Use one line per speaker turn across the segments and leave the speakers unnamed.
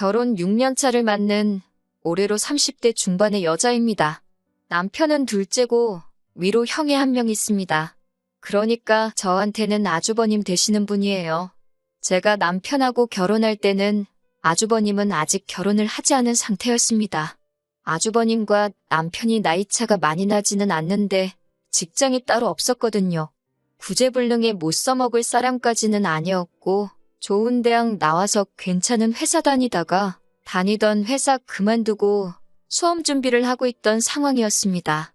결혼 6년 차를 맞는 올해로 30대 중반의 여자입니다. 남편은 둘째고 위로 형이 한 명 있습니다. 그러니까 저한테는 아주버님 되시는 분이에요. 제가 남편하고 결혼할 때는 아주버님은 아직 결혼을 하지 않은 상태였습니다. 아주버님과 남편이 나이차가 많이 나지는 않는데 직장이 따로 없었거든요. 구제불능에 못 써먹을 사람까지는 아니었고 좋은 대학 나와서 괜찮은 회사 다니던 회사 그만두고 수험 준비를 하고 있던 상황이었습니다.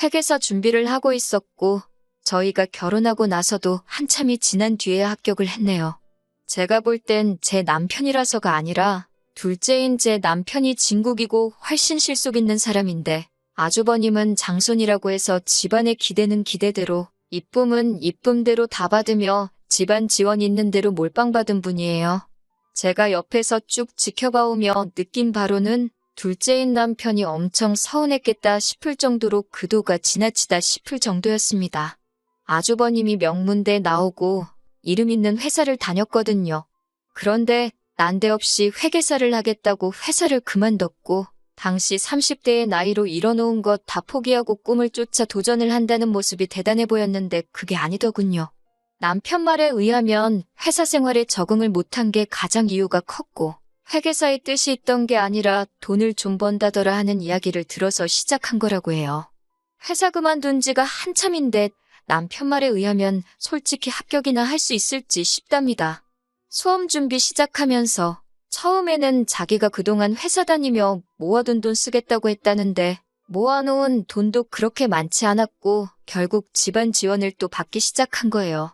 회계사 준비를 하고 있었고 저희가 결혼하고 나서도 한참이 지난 뒤에 합격을 했네요. 제가 볼 땐 제 남편이라서가 아니라 둘째인 제 남편이 진국이고 훨씬 실속 있는 사람인데 아주버님은 장손이라고 해서 집안의 기대는 기대대로 이쁨은 이쁨대로 다 받으며 집안 지원 있는 대로 몰빵 받은 분이에요. 제가 옆에서 쭉 지켜봐오며 느낀 바로는 둘째인 남편이 엄청 서운했겠다 싶을 정도로 그도가 지나치다 싶을 정도였습니다. 아주버님이 명문대 나오고 이름 있는 회사를 다녔거든요. 그런데 난데없이 회계사를 하겠다고 회사를 그만뒀고 당시 30대의 나이로 이뤄놓은 것 다 포기하고 꿈을 쫓아 도전을 한다는 모습이 대단해 보였는데 그게 아니더군요. 남편 말에 의하면 회사 생활에 적응을 못한 게 가장 이유가 컸고 회계사의 뜻이 있던 게 아니라 돈을 좀 번다더라 하는 이야기를 들어서 시작한 거라고 해요. 회사 그만둔 지가 한참인데 남편 말에 의하면 솔직히 합격이나 할 수 있을지 싶답니다. 수험 준비 시작하면서 처음에는 자기가 그동안 회사 다니며 모아둔 돈 쓰겠다고 했다는데 모아놓은 돈도 그렇게 많지 않았고 결국 집안 지원을 또 받기 시작한 거예요.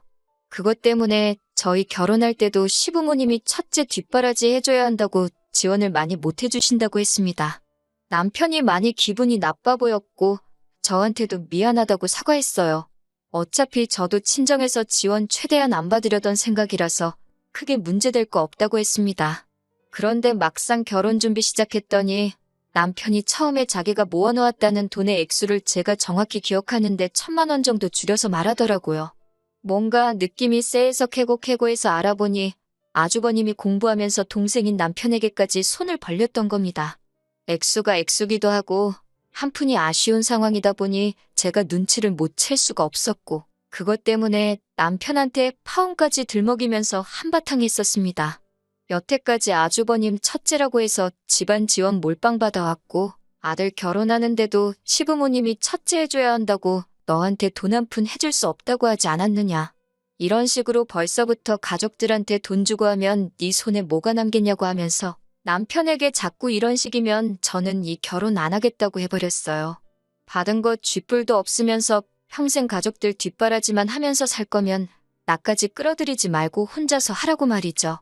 그것 때문에 저희 결혼할 때도 시부모님이 첫째 뒷바라지 해줘야 한다고 지원을 많이 못 해주신다고 했습니다. 남편이 많이 기분이 나빠 보였고 저한테도 미안하다고 사과했어요. 어차피 저도 친정에서 지원 최대한 안 받으려던 생각이라서 크게 문제될 거 없다고 했습니다. 그런데 막상 결혼 준비 시작했더니 남편이 처음에 자기가 모아놓았다는 돈의 액수를 제가 정확히 기억하는데 1,000만 원 정도 줄여서 말하더라고요. 뭔가 느낌이 쎄해서 캐고캐고해서 알아보니 아주버님이 공부하면서 동생인 남편에게까지 손을 벌렸던 겁니다. 액수가 액수기도 하고 한푼이 아쉬운 상황이다 보니 제가 눈치를 못 챌 수가 없었고 그것 때문에 남편한테 파혼까지 들먹이면서 한바탕 했었습니다. 여태까지 아주버님 첫째라고 해서 집안 지원 몰빵 받아왔고 아들 결혼하는데도 시부모님이 첫째 해줘야 한다고 너한테 돈 한 푼 해줄 수 없다고 하지 않았느냐. 이런 식으로 벌써부터 가족들한테 돈 주고 하면 네 손에 뭐가 남겠냐고 하면서 남편에게 자꾸 이런 식이면 저는 이 결혼 안 하겠다고 해버렸어요. 받은 것 쥐뿔도 없으면서 평생 가족들 뒷바라지만 하면서 살 거면 나까지 끌어들이지 말고 혼자서 하라고 말이죠.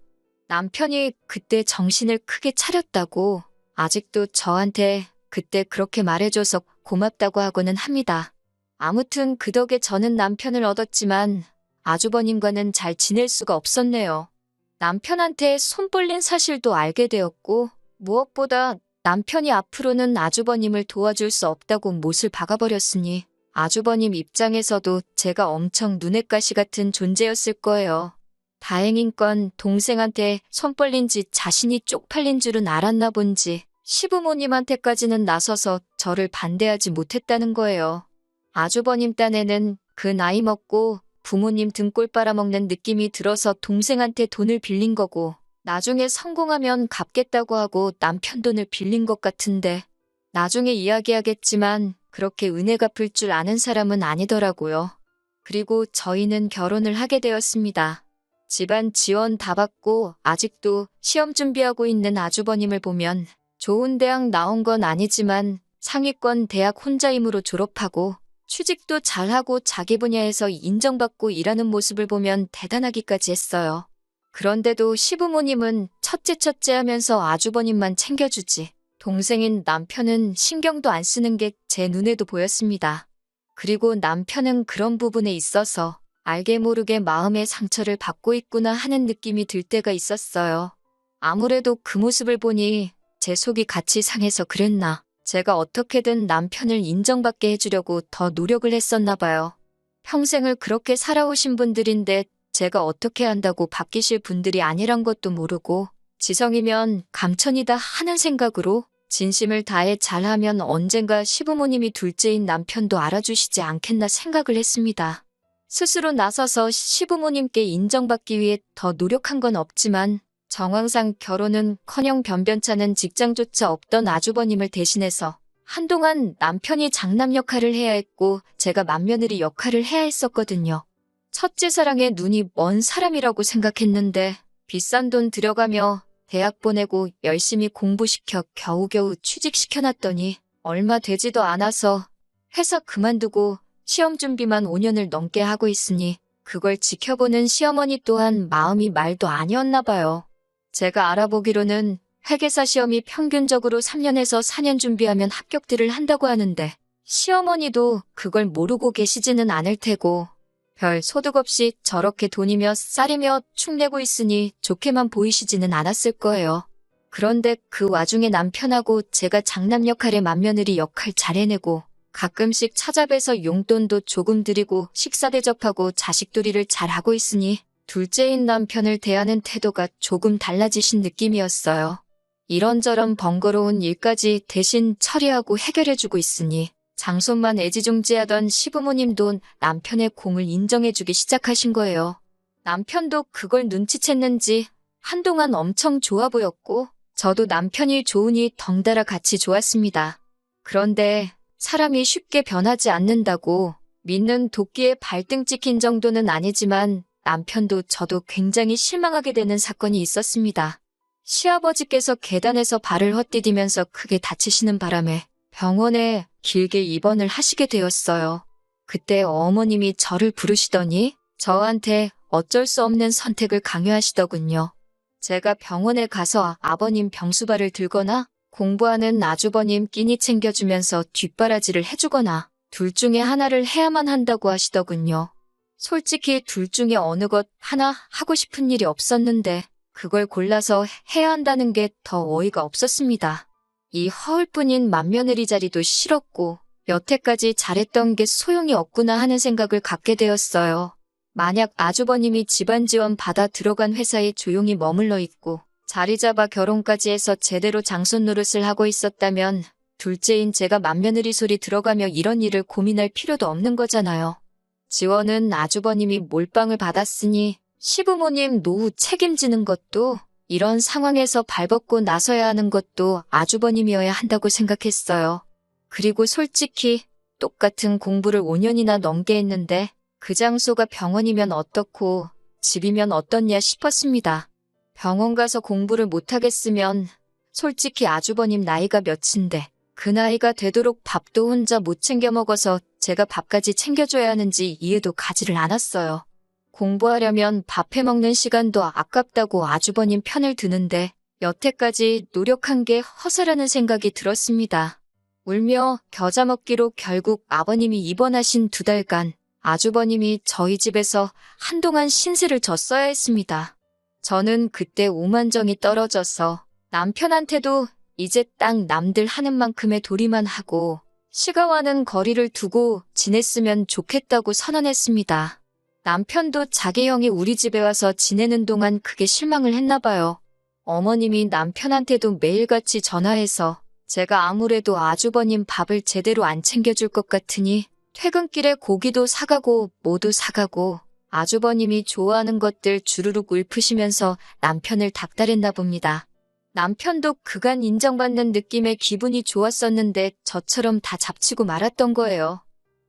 남편이 그때 정신을 크게 차렸다고 아직도 저한테 그때 그렇게 말해줘서 고맙다고 하고는 합니다. 아무튼 그 덕에 저는 남편을 얻었지만 아주버님과는 잘 지낼 수가 없었네요. 남편한테 손 벌린 사실도 알게 되었고 무엇보다 남편이 앞으로는 아주버님을 도와줄 수 없다고 못을 박아버렸으니 아주버님 입장에서도 제가 엄청 눈엣가시 같은 존재였을 거예요. 다행인 건 동생한테 손 벌린 지 자신이 쪽팔린 줄은 알았나 본지 시부모님한테까지는 나서서 저를 반대하지 못했다는 거예요. 아주버님 딴에는 그 나이 먹고 부모님 등골 빨아먹는 느낌이 들어서 동생한테 돈을 빌린 거고 나중에 성공하면 갚겠다고 하고 남편 돈을 빌린 것 같은데 나중에 이야기하겠지만 그렇게 은혜 갚을 줄 아는 사람은 아니더라고요. 그리고 저희는 결혼을 하게 되었습니다. 집안 지원 다 받고 아직도 시험 준비하고 있는 아주버님을 보면 좋은 대학 나온 건 아니지만 상위권 대학 혼자임으로 졸업하고 취직도 잘하고 자기 분야에서 인정받고 일하는 모습을 보면 대단하기까지 했어요. 그런데도 시부모님은 첫째 하면서 아주버님만 챙겨주지. 동생인 남편은 신경도 안 쓰는 게 제 눈에도 보였습니다. 그리고 남편은 그런 부분에 있어서 알게 모르게 마음의 상처를 받고 있구나 하는 느낌이 들 때가 있었어요. 아무래도 그 모습을 보니 제 속이 같이 상해서 그랬나. 제가 어떻게든 남편을 인정받게 해주려고 더 노력을 했었나 봐요. 평생을 그렇게 살아오신 분들인데 제가 어떻게 한다고 바뀌실 분들이 아니란 것도 모르고 지성이면 감천이다 하는 생각으로 진심을 다해 잘하면 언젠가 시부모님이 둘째인 남편도 알아주시지 않겠나 생각을 했습니다. 스스로 나서서 시부모님께 인정받기 위해 더 노력한 건 없지만 정황상 결혼은커녕 변변찮은 직장조차 없던 아주버님을 대신해서 한동안 남편이 장남 역할을 해야 했고 제가 맏며느리 역할을 해야 했었거든요. 첫째 사랑에 눈이 먼 사람이라고 생각했는데 비싼 돈 들여가며 대학 보내고 열심히 공부시켜 겨우겨우 취직시켜놨더니 얼마 되지도 않아서 회사 그만두고 시험 준비만 5년을 넘게 하고 있으니 그걸 지켜보는 시어머니 또한 마음이 말도 아니었나 봐요. 제가 알아보기로는 회계사 시험이 평균적으로 3년에서 4년 준비하면 합격들을 한다고 하는데 시어머니도 그걸 모르고 계시지는 않을 테고 별 소득 없이 저렇게 돈이며 쌀이며 축내고 있으니 좋게만 보이시지는 않았을 거예요. 그런데 그 와중에 남편하고 제가 장남 역할에 맏며느리 역할 잘 해내고 가끔씩 찾아뵈서 용돈도 조금 드리고 식사 대접하고 자식돌이를 잘하고 있으니 둘째인 남편을 대하는 태도가 조금 달라지신 느낌이었어요. 이런저런 번거로운 일까지 대신 처리하고 해결해주고 있으니 장손만 애지중지하던 시부모님도 남편의 공을 인정해주기 시작하신 거예요. 남편도 그걸 눈치챘는지 한동안 엄청 좋아 보였고 저도 남편이 좋으니 덩달아 같이 좋았습니다. 그런데 사람이 쉽게 변하지 않는다고 믿는 도끼에 발등 찍힌 정도는 아니지만 남편도 저도 굉장히 실망하게 되는 사건이 있었습니다. 시아버지께서 계단에서 발을 헛디디면서 크게 다치시는 바람에 병원에 길게 입원을 하시게 되었어요. 그때 어머님이 저를 부르시더니 저한테 어쩔 수 없는 선택을 강요하시더군요. 제가 병원에 가서 아버님 병수발을 들거나 공부하는 아주버님 끼니 챙겨주면서 뒷바라지를 해주거나 둘 중에 하나를 해야만 한다고 하시더군요. 솔직히 둘 중에 어느 것 하나 하고 싶은 일이 없었는데 그걸 골라서 해야 한다는 게 더 어이가 없었습니다. 이 허울뿐인 맏며느리 자리도 싫었고 여태까지 잘했던 게 소용이 없구나 하는 생각을 갖게 되었어요. 만약 아주버님이 집안 지원 받아 들어간 회사에 조용히 머물러 있고 자리 잡아 결혼까지 해서 제대로 장손 노릇을 하고 있었다면 둘째인 제가 맏며느리 소리 들어가며 이런 일을 고민할 필요도 없는 거잖아요. 지원은 아주버님이 몰빵을 받았으니 시부모님 노후 책임지는 것도 이런 상황에서 발벗고 나서야 하는 것도 아주버님이어야 한다고 생각했어요. 그리고 솔직히 똑같은 공부를 5년이나 넘게 했는데 그 장소가 병원이면 어떻고 집이면 어떻냐 싶었습니다. 병원 가서 공부를 못하겠으면 솔직히 아주버님 나이가 몇인데 그 나이가 되도록 밥도 혼자 못 챙겨 먹어서 제가 밥까지 챙겨줘야 하는지 이해도 가지를 않았어요. 공부하려면 밥 해먹는 시간도 아깝다고 아주버님 편을 드는데 여태까지 노력한 게 허사라는 생각이 들었습니다. 울며 겨자 먹기로 결국 아버님이 입원하신 2달간 아주버님이 저희 집에서 한동안 신세를 졌어야 했습니다. 저는 그때 오만정이 떨어져서 남편한테도 이제 딱 남들 하는 만큼의 도리만 하고 시가와는 거리를 두고 지냈으면 좋겠다고 선언했습니다. 남편도 자기 형이 우리 집에 와서 지내는 동안 크게 실망을 했나 봐요. 어머님이 남편한테도 매일같이 전화해서 제가 아무래도 아주버님 밥을 제대로 안 챙겨줄 것 같으니 퇴근길에 고기도 사가고 뭐도 사가고 아주버님이 좋아하는 것들 주르륵 읊으시면서 남편을 닥달했나 봅니다. 남편도 그간 인정받는 느낌에 기분이 좋았었는데 저처럼 다 잡치고 말았던 거예요.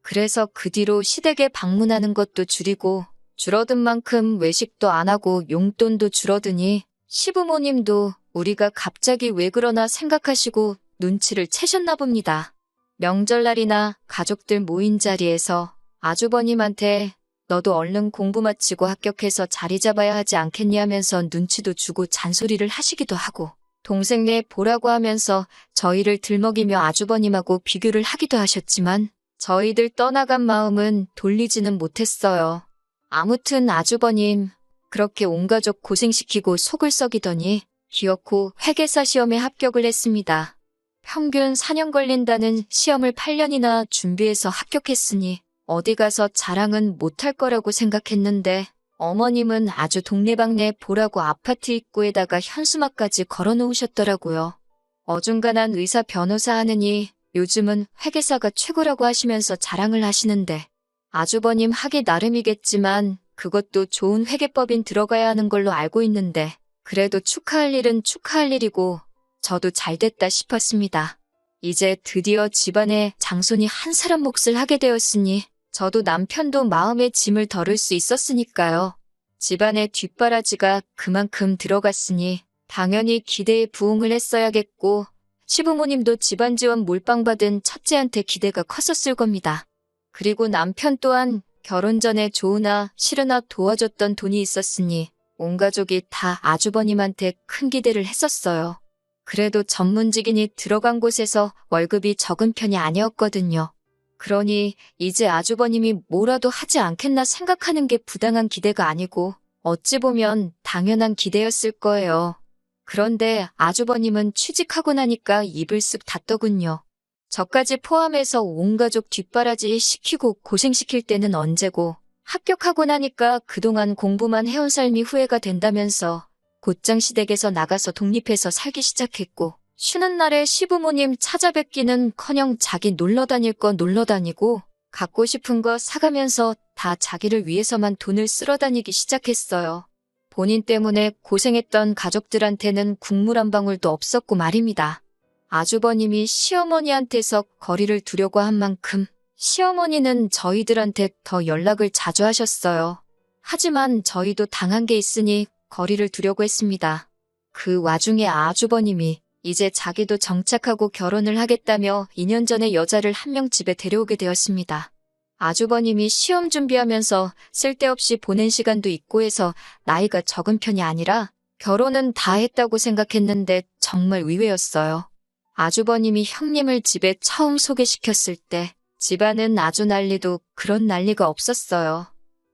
그래서 그 뒤로 시댁에 방문하는 것도 줄이고 줄어든 만큼 외식도 안 하고 용돈도 줄어드니 시부모님도 우리가 갑자기 왜 그러나 생각하시고 눈치를 채셨나 봅니다. 명절날이나 가족들 모인 자리에서 아주버님한테 너도 얼른 공부 마치고 합격해서 자리 잡아야 하지 않겠니 하면서 눈치도 주고 잔소리를 하시기도 하고 동생네 보라고 하면서 저희를 들먹이며 아주버님하고 비교를 하기도 하셨지만 저희들 떠나간 마음은 돌리지는 못했어요. 아무튼 아주버님 그렇게 온 가족 고생시키고 속을 썩이더니 기어코 회계사 시험에 합격을 했습니다. 평균 4년 걸린다는 시험을 8년이나 준비해서 합격했으니 어디 가서 자랑은 못할 거라고 생각했는데 어머님은 아주 동네방네 보라고 아파트 입구에다가 현수막까지 걸어놓으셨더라고요. 어중간한 의사 변호사 하느니 요즘은 회계사가 최고라고 하시면서 자랑을 하시는데 아주버님 하기 나름이겠지만 그것도 좋은 회계법인 들어가야 하는 걸로 알고 있는데 그래도 축하할 일은 축하할 일이고 저도 잘됐다 싶었습니다. 이제 드디어 집안에 장손이 한 사람 몫을 하게 되었으니 저도 남편도 마음의 짐을 덜을 수 있었으니까요. 집안에 뒷바라지가 그만큼 들어갔으니 당연히 기대에 부응을 했어야겠고 시부모님도 집안 지원 몰빵 받은 첫째한테 기대가 컸었을 겁니다. 그리고 남편 또한 결혼 전에 좋으나 싫으나 도와줬던 돈이 있었으니 온 가족이 다 아주버님한테 큰 기대를 했었어요. 그래도 전문직인이 들어간 곳에서 월급이 적은 편이 아니었거든요. 그러니 이제 아주버님이 뭐라도 하지 않겠나 생각하는 게 부당한 기대가 아니고 어찌 보면 당연한 기대였을 거예요. 그런데 아주버님은 취직하고 나니까 입을 쓱 닫더군요. 저까지 포함해서 온 가족 뒷바라지 시키고 고생시킬 때는 언제고 합격하고 나니까 그동안 공부만 해온 삶이 후회가 된다면서 곧장 시댁에서 나가서 독립해서 살기 시작했고 쉬는 날에 시부모님 찾아뵙기는커녕 자기 놀러 다닐 거 놀러 다니고 갖고 싶은 거 사가면서 다 자기를 위해서만 돈을 쓸어 다니기 시작했어요. 본인 때문에 고생했던 가족들한테는 국물 한 방울도 없었고 말입니다. 아주버님이 시어머니한테서 거리를 두려고 한 만큼 시어머니는 저희들한테 더 연락을 자주 하셨어요. 하지만 저희도 당한 게 있으니 거리를 두려고 했습니다. 그 와중에 아주버님이 이제 자기도 정착하고 결혼을 하겠다며 2년 전에 여자를 한 명 집에 데려오게 되었습니다. 아주버님이 시험 준비하면서 쓸데없이 보낸 시간도 있고 해서 나이가 적은 편이 아니라 결혼은 다 했다고 생각했는데 정말 의외였어요. 아주버님이 형님을 집에 처음 소개시켰을 때 집안은 아주 난리도 그런 난리가 없었어요.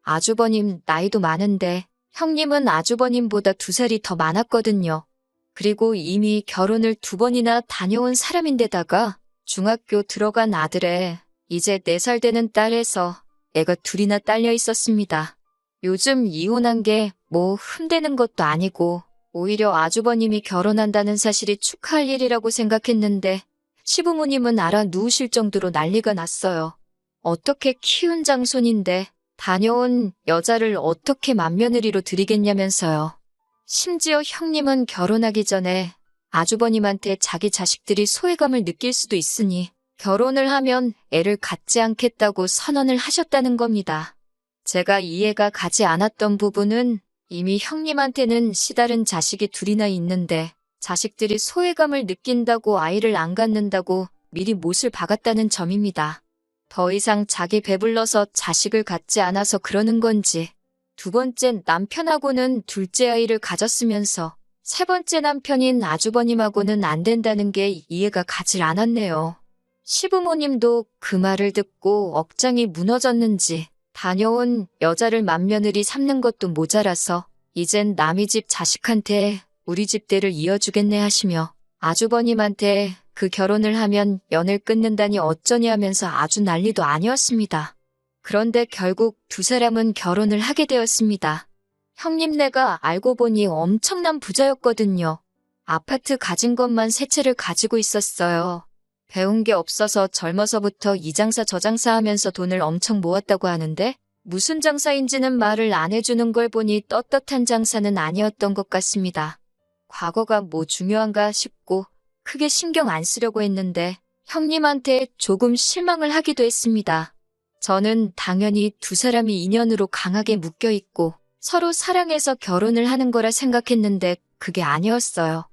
아주버님 나이도 많은데 형님은 아주버님보다 2살이 더 많았거든요. 그리고 이미 결혼을 2번이나 다녀온 사람인데다가 중학교 들어간 아들에 이제 4살 되는 딸에서 애가 2이나 딸려 있었습니다. 요즘 이혼한 게 뭐 흠되는 것도 아니고 오히려 아주버님이 결혼한다는 사실이 축하할 일이라고 생각했는데 시부모님은 알아 누우실 정도로 난리가 났어요. 어떻게 키운 장손인데 다녀온 여자를 어떻게 맏며느리로 들이겠냐면서요. 심지어 형님은 결혼하기 전에 아주버님한테 자기 자식들이 소외감을 느낄 수도 있으니 결혼을 하면 애를 갖지 않겠다고 선언을 하셨다는 겁니다. 제가 이해가 가지 않았던 부분은 이미 형님한테는 시다른 자식이 2이나 있는데 자식들이 소외감을 느낀다고 아이를 안 갖는다고 미리 못을 박았다는 점입니다. 더 이상 자기 배불러서 자식을 갖지 않아서 그러는 건지 2번째 남편하고는 둘째 아이를 가졌으면서 3번째 남편인 아주버님하고는 안 된다는 게 이해가 가질 않았네요. 시부모님도 그 말을 듣고 억장이 무너졌는지 다녀온 여자를 맏며느리 삼는 것도 모자라서 이젠 남의 집 자식한테 우리 집 대를 이어주겠네 하시며 아주버님한테 그 결혼을 하면 연을 끊는다니 어쩌니 하면서 아주 난리도 아니었습니다. 그런데 결국 2사람은 결혼을 하게 되었습니다. 형님네가 알고 보니 엄청난 부자였거든요. 아파트 가진 것만 3채를 가지고 있었어요. 배운 게 없어서 젊어서부터 이 장사 저 장사 하면서 돈을 엄청 모았다고 하는데 무슨 장사인지는 말을 안 해주는 걸 보니 떳떳한 장사는 아니었던 것 같습니다. 과거가 뭐 중요한가 싶고 크게 신경 안 쓰려고 했는데 형님한테 조금 실망을 하기도 했습니다. 저는 당연히 2사람이 인연으로 강하게 묶여있고 서로 사랑해서 결혼을 하는 거라 생각했는데 그게 아니었어요.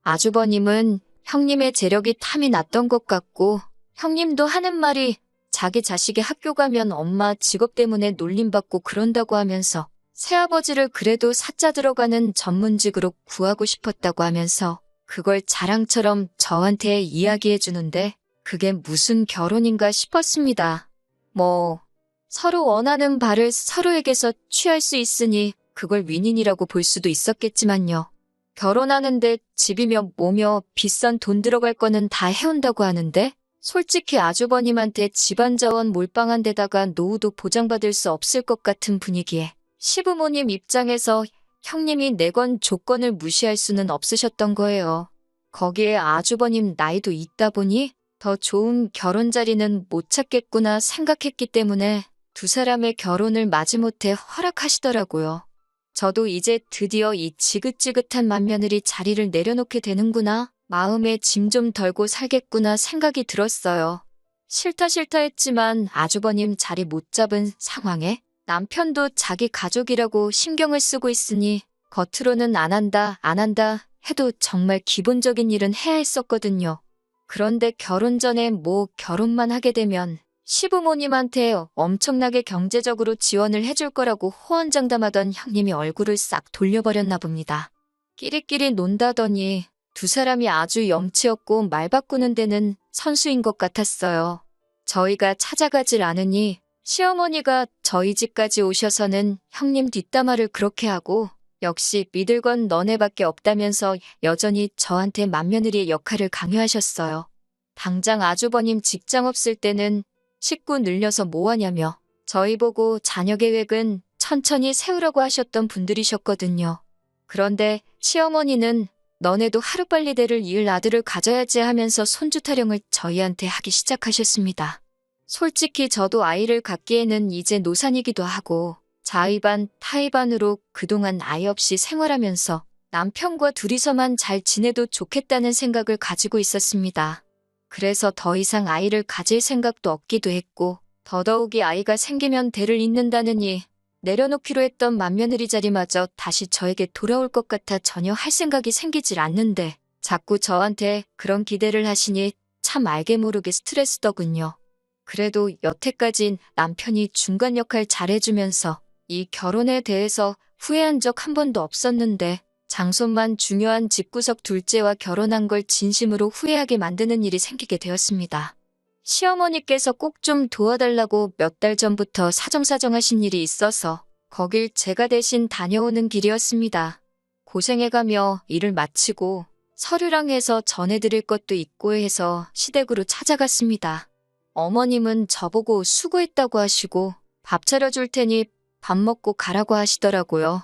아주버님은 형님의 재력이 탐이 났던 것 같고 형님도 하는 말이 자기 자식이 학교 가면 엄마 직업 때문에 놀림받고 그런다고 하면서 새아버지를 그래도 사자 들어가는 전문직으로 구하고 싶었다고 하면서 그걸 자랑처럼 저한테 이야기해 주는데 그게 무슨 결혼인가 싶었습니다. 뭐 서로 원하는 바를 서로에게서 취할 수 있으니 그걸 윈윈이라고 볼 수도 있었겠지만요. 결혼하는데 집이며 뭐며 비싼 돈 들어갈 거는 다 해온다고 하는데 솔직히 아주버님한테 집안 자원 몰빵한 데다가 노후도 보장받을 수 없을 것 같은 분위기에 시부모님 입장에서 형님이 내건 조건을 무시할 수는 없으셨던 거예요. 거기에 아주버님 나이도 있다 보니 더 좋은 결혼 자리는 못 찾겠구나 생각했기 때문에 두 사람의 결혼을 마지못해 허락하시더라고요. 저도 이제 드디어 이 지긋지긋한 맏며느리 자리를 내려놓게 되는구나, 마음에 짐 좀 덜고 살겠구나 생각이 들었어요. 싫다 했지만 아주버님 자리 못 잡은 상황에 남편도 자기 가족이라고 신경을 쓰고 있으니 겉으로는 안 한다 해도 정말 기본적인 일은 해야 했었거든요. 그런데 결혼 전에 결혼만 하게 되면 시부모님한테 엄청나게 경제적으로 지원을 해줄 거라고 호언장담하던 형님이 얼굴을 싹 돌려버렸나 봅니다. 끼리끼리 논다더니 두 사람이 아주 염치없고 말 바꾸는 데는 선수인 것 같았어요. 저희가 찾아가질 않으니 시어머니가 저희 집까지 오셔서는 형님 뒷담화를 그렇게 하고 역시 믿을 건 너네밖에 없다면서 여전히 저한테 맏며느리의 역할을 강요하셨어요. 당장 아주버님 직장 없을 때는 식구 늘려서 뭐하냐며 저희 보고 자녀 계획은 천천히 세우라고 하셨던 분들이셨거든요. 그런데 시어머니는 너네도 하루빨리 대를 이을 아들을 가져야지 하면서 손주 타령을 저희한테 하기 시작하셨습니다. 솔직히 저도 아이를 갖기에는 이제 노산이기도 하고 자의반 타의반으로 그동안 아이 없이 생활하면서 남편과 둘이서만 잘 지내도 좋겠다는 생각을 가지고 있었습니다. 그래서 더 이상 아이를 가질 생각도 없기도 했고 더더욱이 아이가 생기면 대를 잇는다느니 내려놓기로 했던 맏며느리 자리마저 다시 저에게 돌아올 것 같아 전혀 할 생각이 생기질 않는데 자꾸 저한테 그런 기대를 하시니 참 알게 모르게 스트레스더군요. 그래도 여태까진 남편이 중간 역할 잘해주면서 이 결혼에 대해서 후회한 적 한 번도 없었는데 장손만 중요한 집구석 둘째와 결혼한 걸 진심으로 후회하게 만드는 일이 생기게 되었습니다. 시어머니께서 꼭 좀 도와달라고 몇 달 전부터 사정사정하신 일이 있어서 거길 제가 대신 다녀오는 길이었습니다. 고생해가며 일을 마치고 서류랑 해서 전해드릴 것도 있고 해서 시댁으로 찾아갔습니다. 어머님은 저보고 수고했다고 하시고 밥 차려줄 테니 밥 먹고 가라고 하시더라고요.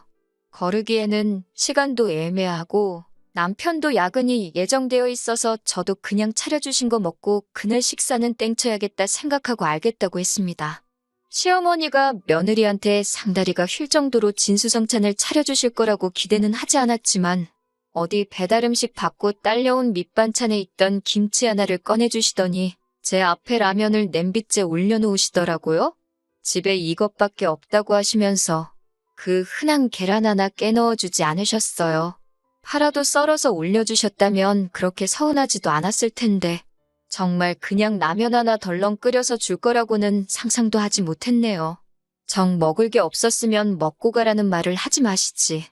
거르기에는 시간도 애매하고 남편도 야근이 예정되어 있어서 저도 그냥 차려주신 거 먹고 그날 식사는 땡쳐야겠다 생각하고 알겠다고 했습니다. 시어머니가 며느리한테 상다리가 휠 정도로 진수성찬을 차려주실 거라고 기대는 하지 않았지만 어디 배달음식 받고 딸려온 밑반찬에 있던 김치 하나를 꺼내주시더니 제 앞에 라면을 냄비째 올려놓으시더라고요. 집에 이것밖에 없다고 하시면서 그 흔한 계란 하나 깨넣어주지 않으셨어요. 파라도 썰어서 올려주셨다면 그렇게 서운하지도 않았을 텐데 정말 그냥 라면 하나 덜렁 끓여서 줄 거라고는 상상도 하지 못했네요. 정 먹을 게 없었으면 먹고 가라는 말을 하지 마시지.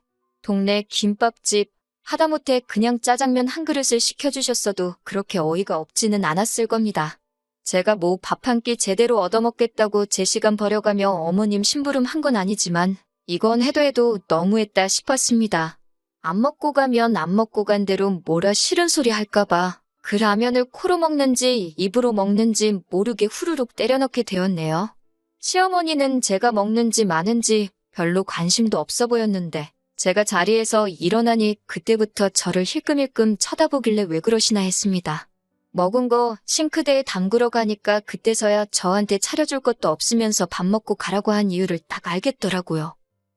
동네 김밥집 하다못해 그냥 짜장면 한 그릇을 시켜주셨어도 그렇게 어이가 없지는 않았을 겁니다. 제가 밥 한 끼 제대로 얻어먹겠다고 제 시간 버려가며 어머님 심부름 한 건 아니지만 이건 해도 너무했다 싶었습니다. 안 먹고 가면 안 먹고 간 대로 뭐라 싫은 소리 할까봐 그 라면을 코로 먹는지 입으로 먹는지 모르게 후루룩 때려넣게 되었네요. 시어머니는 제가 먹는지 마는지 별로 관심도 없어 보였는데 제가 자리에서 일어나니 그때부터 저를 힐끔힐끔 쳐다보길래 왜 그러시나 했습니다. 먹은 거 싱크대에 담그러 가니까 그때서야 저한테 차려줄 것도 없으면서 밥 먹고 가라고 한 이유를 딱 알겠더라고요.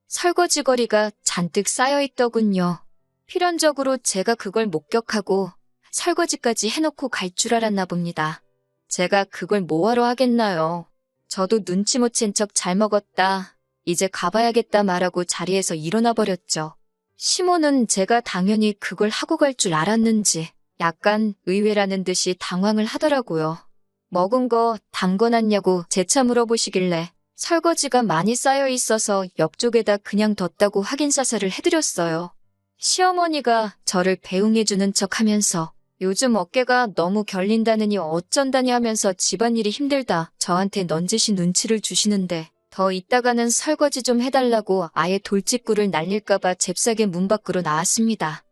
설거지거리가 잔뜩 쌓여있더군요. 필연적으로 제가 그걸 목격하고 설거지까지 해놓고 갈 줄 알았나 봅니다. 제가 그걸 뭐하러 하겠나요. 저도 눈치 못 챈 척 잘 먹었다. 이제 가봐야겠다 말하고 자리에서 일어나 버렸죠. 시모는 제가 당연히 그걸 하고 갈 줄 알았는지 약간 의외라는 듯이 당황을 하더라고요. 먹은 거 담궈놨냐고 재차 물어보시길래 설거지가 많이 쌓여 있어서 옆쪽에다 그냥 뒀다고 확인사살을 해드렸어요. 시어머니가 저를 배웅해주는 척 하면서 요즘 어깨가 너무 결린다느니 어쩐다니 하면서 집안일이 힘들다 저한테 넌지시 눈치를 주시는데 더 있다가는 설거지 좀 해달라고 아예 돌직구를 날릴까봐 잽싸게 문 밖으로 나왔습니다.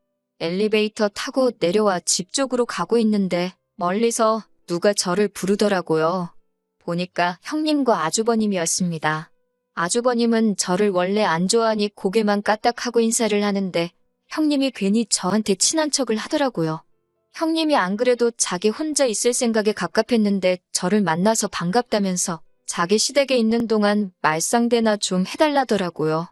엘리베이터 타고 내려와 집 쪽으로 가고 있는데 멀리서 누가 저를 부르더라고요. 보니까 형님과 아주버님이었습니다. 아주버님은 저를 원래 안 좋아하니 고개만 까딱하고 인사를 하는데 형님이 괜히 저한테 친한 척을 하더라고요. 형님이 안 그래도 자기 혼자 있을 생각에 갑갑했는데 저를 만나서 반갑다면서 자기 시댁에 있는 동안 말상대나 좀 해달라더라고요.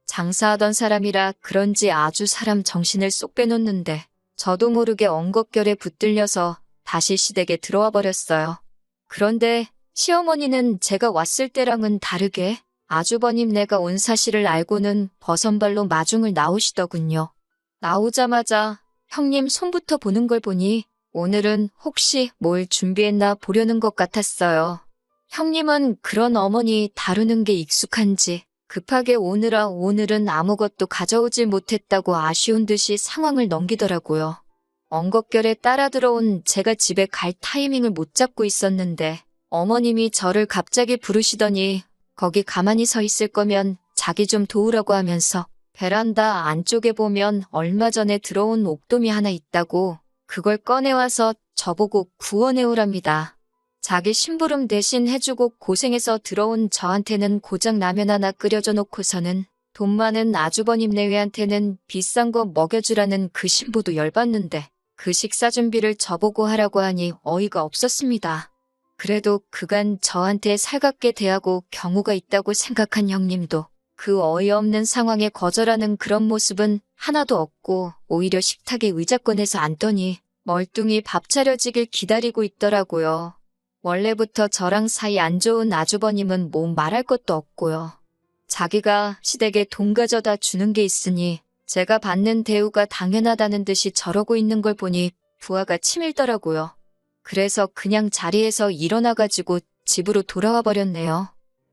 장사하던 사람이라 그런지 아주 사람 정신을 쏙 빼놓는데 저도 모르게 엉겁결에 붙들려서 다시 시댁에 들어와 버렸어요. 그런데 시어머니는 제가 왔을 때랑은 다르게 아주버님 내가 온 사실을 알고는 버선발로 마중을 나오시더군요. 나오자마자 형님 손부터 보는 걸 보니 오늘은 혹시 뭘 준비했나 보려는 것 같았어요. 형님은 그런 어머니 다루는 게 익숙한지 급하게 오느라 오늘은 아무것도 가져오질 못했다고 아쉬운 듯이 상황을 넘기더라고요. 엉겁결에 따라 들어온 제가 집에 갈 타이밍을 못 잡고 있었는데 어머님이 저를 갑자기 부르시더니 거기 가만히 서 있을 거면 자기 좀 도우라고 하면서 베란다 안쪽에 보면 얼마 전에 들어온 옥돔이 하나 있다고 그걸 꺼내와서 저보고 구워내오랍니다. 자기 심부름 대신 해주고 고생해서 들어온 저한테는 고작 라면 하나 끓여줘 놓고서는 돈 많은 아주버님 내외한테는 비싼 거 먹여주라는 그 신부도 열받는데 그 식사 준비를 저보고 하라고 하니 어이가 없었습니다. 그래도 그간 저한테 살갑게 대하고 경우가 있다고 생각한 형님도 그 어이없는 상황에 거절하는 그런 모습은 하나도 없고 오히려 식탁에 의자 꺼내서 앉더니 멀뚱히 밥 차려지길 기다리고 있더라고요. 원래부터 저랑 사이 안 좋은 아주버님은 뭐 말할 것도 없고요. 자기가 시댁에 돈 가져다 주는 게 있으니 제가 받는 대우가 당연하다는 듯이 저러고 있는 걸 보니 부하가 치밀더라고요. 그래서 그냥 자리에서 일어나가지고 집으로 돌아와 버렸네요.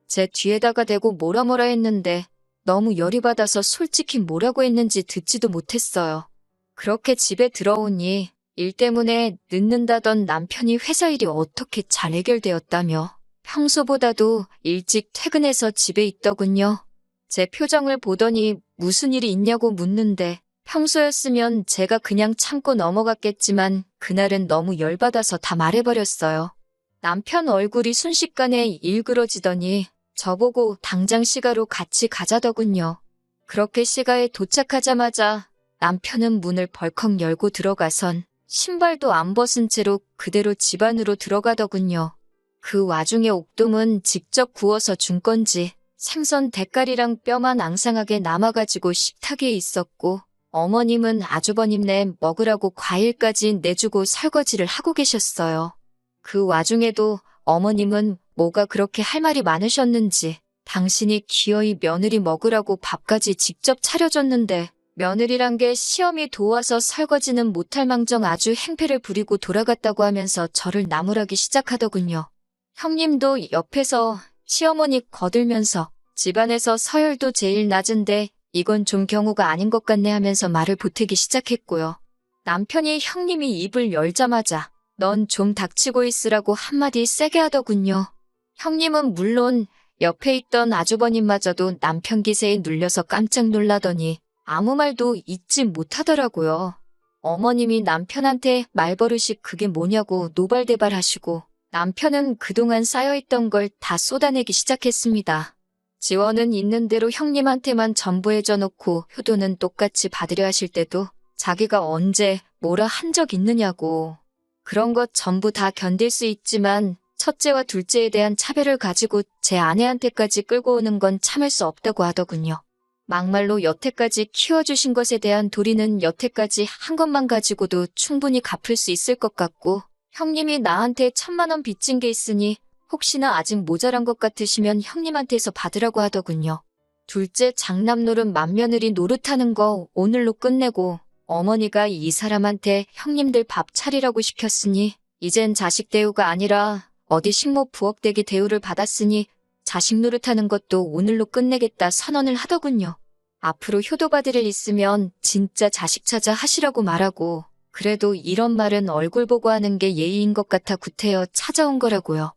제 뒤에다가 대고 뭐라 했는데 너무 열이 받아서 솔직히 뭐라고 했는지 듣지도 못했어요. 그렇게 집에 들어오니 일 때문에 늦는다던 남편이 회사 일이 어떻게 잘 해결되었다며 평소보다도 일찍 퇴근해서 집에 있더군요. 제 표정을 보더니 무슨 일이 있냐고 묻는데 평소였으면 제가 그냥 참고 넘어갔겠지만 그날은 너무 열받아서 다 말해버렸어요. 남편 얼굴이 순식간에 일그러지더니 저보고 당장 시가로 같이 가자더군요. 그렇게 시가에 도착하자마자 남편은 문을 벌컥 열고 들어가선 신발도 안 벗은 채로 그대로 집 안으로 들어가더군요. 그 와중에 옥돔은 직접 구워서 준 건지 생선 대가리랑 뼈만 앙상하게 남아가지고 식탁에 있었고 어머님은 아주버님네 먹으라고 과일까지 내주고 설거지를 하고 계셨어요. 그 와중에도 어머님은 뭐가 그렇게 할 말이 많으셨는지 당신이 기어이 며느리 먹으라고 밥까지 직접 차려줬는데 며느리란 게 시험이 도와서 설거지는 못할 망정 아주 행패를 부리고 돌아갔다고 하면서 저를 나무라기 시작하더군요. 형님도 옆에서 시어머니 거들면서 집안에서 서열도 제일 낮은데 이건 좀 경우가 아닌 것 같네 하면서 말을 보태기 시작했고요. 남편이 형님이 입을 열자마자 넌 좀 닥치고 있으라고 한마디 세게 하더군요. 형님은 물론 옆에 있던 아주버님마저도 남편 기세에 눌려서 깜짝 놀라더니 아무 말도 잊지 못하더라고요. 어머님이 남편한테 말버릇이 그게 뭐냐고 노발대발 하시고 남편은 그동안 쌓여있던 걸 다 쏟아내기 시작했습니다. 지원은 있는 대로 형님한테만 전부해줘 놓고 효도는 똑같이 받으려 하실 때도 자기가 언제 뭐라 한 적 있느냐고. 그런 것 전부 다 견딜 수 있지만 첫째와 둘째에 대한 차별을 가지고 제 아내한테까지 끌고 오는 건 참을 수 없다고 하더군요. 막말로 여태까지 키워주신 것에 대한 도리는 여태까지 한 것만 가지고도 충분히 갚을 수 있을 것 같고 형님이 나한테 1,000만 원 빚진 게 있으니 혹시나 아직 모자란 것 같으시면 형님한테서 받으라고 하더군요. 둘째 장남노릇 맏며느리 노릇하는 거 오늘로 끝내고 어머니가 이 사람한테 형님들 밥 차리라고 시켰으니 이젠 자식 대우가 아니라 어디 식모 부엌대기 대우를 받았으니 자식 노릇하는 것도 오늘로 끝내겠다 선언을 하더군요. 앞으로 효도받을 일 있으면 진짜 자식 찾아 하시라고 말하고 그래도 이런 말은 얼굴 보고 하는 게 예의인 것 같아 구태여 찾아온 거라고요.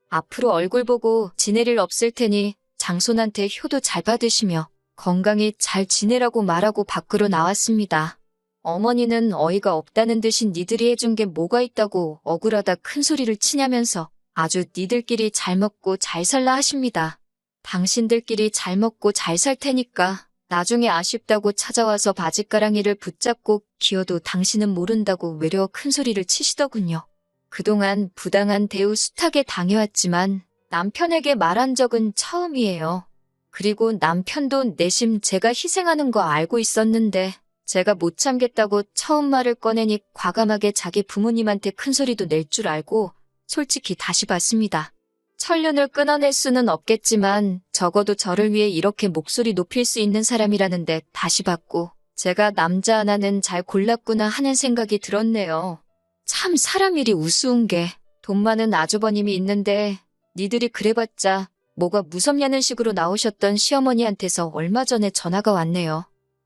앞으로 얼굴 보고 지낼 일 없을 테니 장손한테 효도 잘 받으시며 건강히 잘 지내라고 말하고 밖으로 나왔습니다. 어머니는 어이가 없다는 듯이 니들이 해준 게 뭐가 있다고 억울하다 큰 소리를 치냐면서 아주 니들끼리 잘 먹고 잘 살라 하십니다. 당신들끼리 잘 먹고 잘 살 테니까 나중에 아쉽다고 찾아와서 바짓가랑이를 붙잡고 기어도 당신은 모른다고 외려 큰 소리를 치시더군요. 그동안 부당한 대우 숱하게 당해왔지만 남편에게 말한 적은 처음이에요. 그리고 남편도 내심 제가 희생하는 거 알고 있었는데 제가 못 참겠다고 처음 말을 꺼내니 과감하게 자기 부모님한테 큰 소리도 낼 줄 알고 솔직히 다시 봤습니다. 천륜을 끊어낼 수는 없겠지만 적어도 저를 위해 이렇게 목소리 높일 수 있는 사람이라는데 다시 봤고 제가 남자 하나는 잘 골랐구나 하는 생각이 들었네요. 참 사람 일이 우스운 게 돈 많은 아주버님이 있는데 니들이 그래봤자 뭐가 무섭냐는 식으로 나오셨던 시어머니한테서 얼마 전에 전화가 왔네요.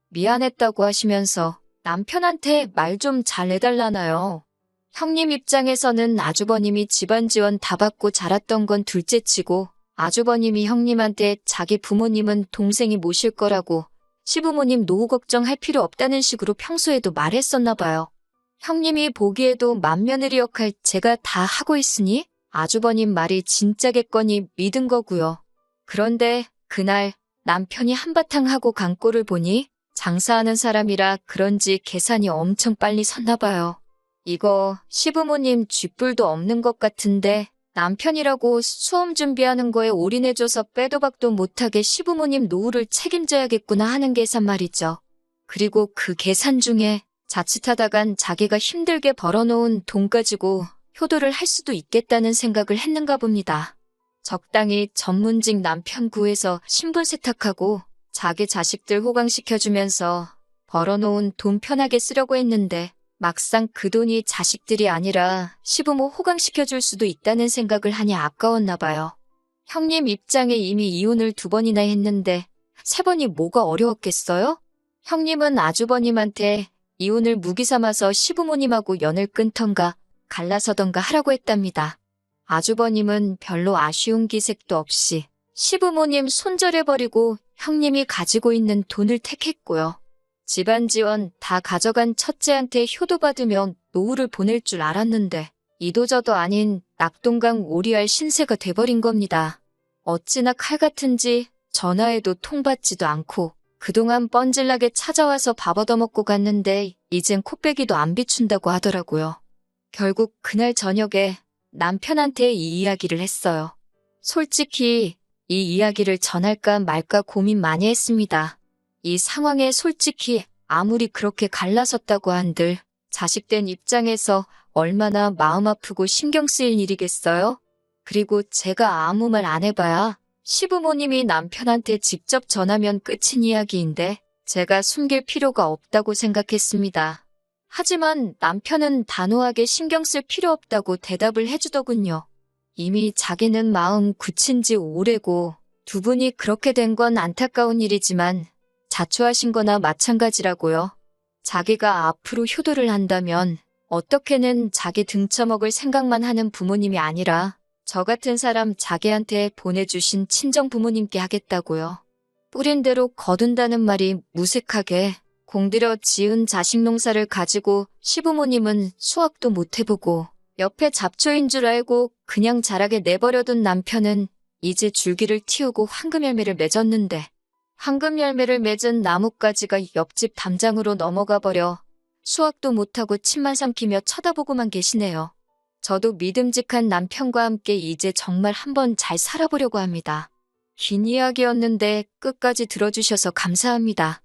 미안했다고 하시면서 남편한테 말 좀 잘 해달라나요. 형님 입장에서는 아주버님이 집안 지원 다 받고 자랐던 건 둘째치고 아주버님이 형님한테 자기 부모님은 동생이 모실 거라고 시부모님 노후 걱정할 필요 없다는 식으로 평소에도 말했었나 봐요. 형님이 보기에도 맏며느리 역할 제가 다 하고 있으니 아주버님 말이 진짜겠거니 믿은 거고요. 그런데 그날 남편이 한바탕 하고 간 꼴을 보니 장사하는 사람이라 그런지 계산이 엄청 빨리 섰나 봐요. 이거 시부모님 쥐뿔도 없는 것 같은데 남편이라고 수험 준비하는 거에 올인해줘서 빼도 박도 못하게 시부모님 노후를 책임져야겠구나 하는 계산 말이죠. 그리고 그 계산 중에 자칫하다간 자기가 힘들게 벌어놓은 돈 가지고 효도를 할 수도 있겠다는 생각을 했는가 봅니다. 적당히 전문직 남편 구해서 신분 세탁하고 자기 자식들 호강시켜주면서 벌어놓은 돈 편하게 쓰려고 했는데 막상 그 돈이 자식들이 아니라 시부모 호강시켜줄 수도 있다는 생각을 하니 아까웠나 봐요. 형님 입장에 이미 이혼을 2번이나 했는데 3번이 뭐가 어려웠겠어요? 형님은 아주버님한테 이혼을 무기 삼아서 시부모님하고 연을 끊던가 갈라서던가 하라고 했답니다. 아주버님은 별로 아쉬운 기색도 없이 시부모님 손절해버리고 형님이 가지고 있는 돈을 택했고요. 집안 지원 다 가져간 첫째한테 효도받으면 노후를 보낼 줄 알았는데 이도저도 아닌 낙동강 오리알 신세가 돼버린 겁니다. 어찌나 칼 같은지 전화해도 통받지도 않고 그동안 뻔질나게 찾아와서 밥 얻어먹고 갔는데 이젠 코빼기도 안 비춘다고 하더라고요. 결국 그날 저녁에 남편한테 이 이야기를 했어요. 솔직히 이 이야기를 전할까 말까 고민 많이 했습니다. 이 상황에 솔직히 아무리 그렇게 갈라섰다고 한들 자식된 입장에서 얼마나 마음 아프고 신경 쓰일 일이겠어요? 그리고 제가 아무 말 안 해봐야 시부모님이 남편한테 직접 전하면 끝인 이야기인데 제가 숨길 필요가 없다고 생각했습니다. 하지만 남편은 단호하게 신경 쓸 필요 없다고 대답을 해주더군요. 이미 자기는 마음 굳힌 지 오래고 2분이 그렇게 된 건 안타까운 일이지만 자초하신 거나 마찬가지라고요. 자기가 앞으로 효도를 한다면 어떻게는 자기 등쳐먹을 생각만 하는 부모님이 아니라 저 같은 사람 자기한테 보내주신 친정 부모님께 하겠다고요. 뿌린 대로 거둔다는 말이 무색하게 공들여 지은 자식 농사를 가지고 시부모님은 수확도 못 해보고 옆에 잡초인 줄 알고 그냥 자라게 내버려둔 남편은 이제 줄기를 틔우고 황금열매를 맺었는데 황금열매를 맺은 나뭇가지가 옆집 담장으로 넘어가 버려 수확도 못하고 침만 삼키며 쳐다보고만 계시네요. 저도 믿음직한 남편과 함께 이제 정말 한번 잘 살아보려고 합니다. 긴 이야기였는데 끝까지 들어주셔서 감사합니다.